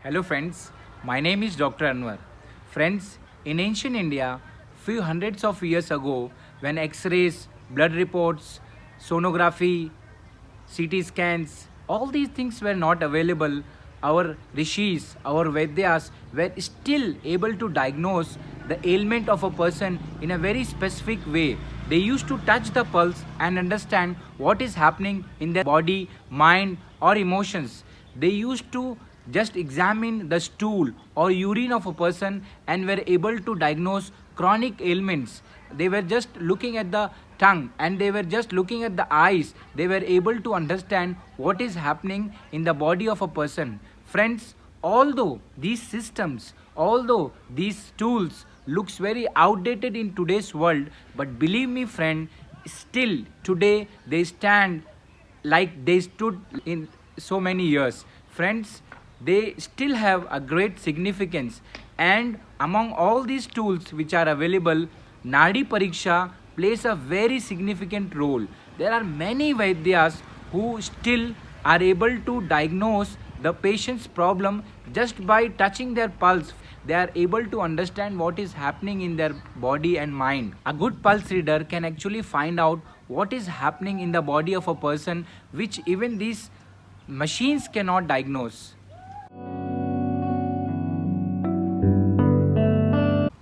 Hello friends, my name is Dr. Anwar. Friends, in ancient India, few hundreds of years ago, when X-rays, blood reports, sonography, CT scans, all these things were not available, our rishis, our Vedyas were still able to diagnose the ailment of a person in a very specific way. They used to touch the pulse and understand what is happening in their body, mind, or emotions. They used to just examine the stool or urine of a person and were able to diagnose chronic ailments. They were just looking at the tongue and they were just looking at the eyes. They were able to understand what is happening in the body of a person. Friends, although these systems, although these tools looks very outdated in today's world, but believe me friend, still today they stand like they stood in so many years. Friends, they still have a great significance. And among all these tools which are available, Nadi Pariksha plays a very significant role. There are many Vaidyas who still are able to diagnose the patient's problem just by touching their pulse. They are able to understand what is happening in their body and mind. A good pulse reader can actually find out what is happening in the body of a person, which even these machines cannot diagnose.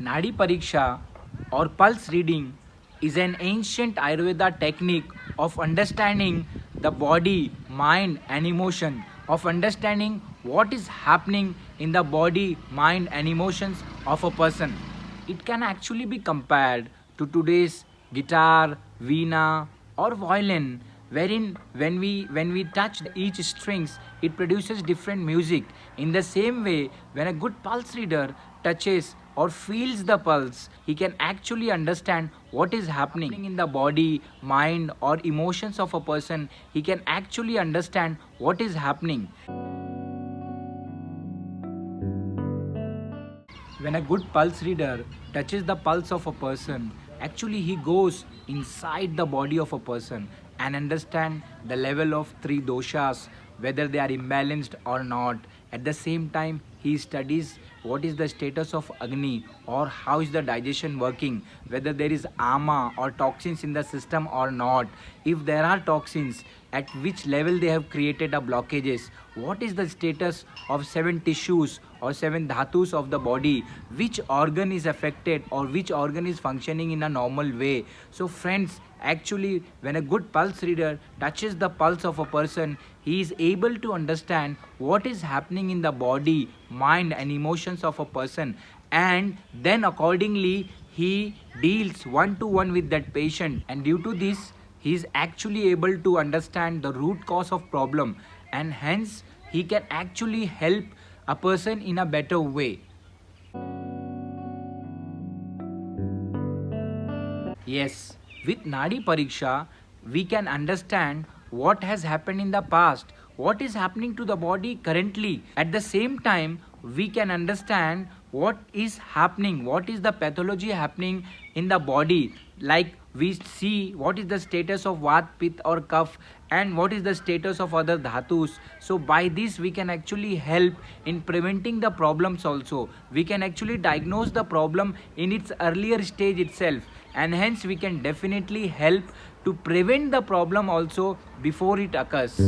Nadi Pariksha or pulse reading is an ancient Ayurveda technique of understanding the body, mind, and emotion, of understanding what is happening in the body, mind, and emotions of a person. It can actually be compared to today's guitar, veena, or violin, wherein when we touch each strings, it produces different music. In the same way, when a good pulse reader touches or feels the pulse, he can actually understand what is happening in the body, mind, or emotions of a person. He can actually understand what is happening. When a good pulse reader touches the pulse of a person, actually he goes inside the body of a person and understand the level of three doshas, whether they are imbalanced or not. At the same time, he studies what is the status of Agni or how is the digestion working, whether there is ama or toxins in the system or not. If there are toxins, at which level they have created a blockages, what is the status of seven tissues or seven dhatus of the body, which organ is affected or which organ is functioning in a normal way. So friends, actually when a good pulse reader touches the pulse of a person, he is able to understand what is happening in the body, mind, and emotions of a person, and then accordingly he deals one to one with that patient. And due to this, he is actually able to understand the root cause of problem, and hence he can actually help a person in a better way. Yes, with Nadi Pariksha, we can understand what has happened in the past, what is happening to the body currently. At the same time, we can understand what is happening, what is the pathology happening in the body. Like we see what is the status of Vat, Pitta, or Kapha, and what is the status of other dhatus. So by this we can actually help in preventing the problems also. We can actually diagnose the problem in its earlier stage itself, and hence we can definitely help to prevent the problem also before it occurs.